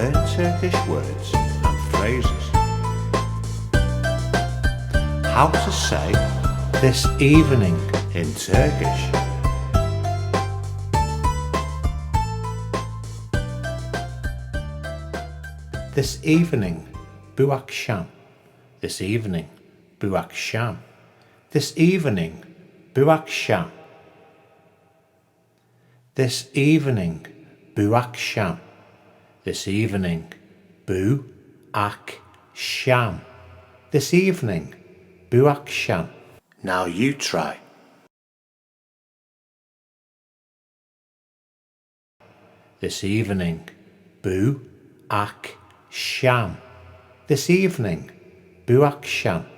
learn Turkish words and phrases. How to say this evening in Turkish. This evening, bu akşam. This evening, bu akşam. This evening, bu akşam. This evening, bu akşam. This evening, bu akşam. This evening, bu akşam. Now you try. This evening, bu akşam. This evening, bu akşam.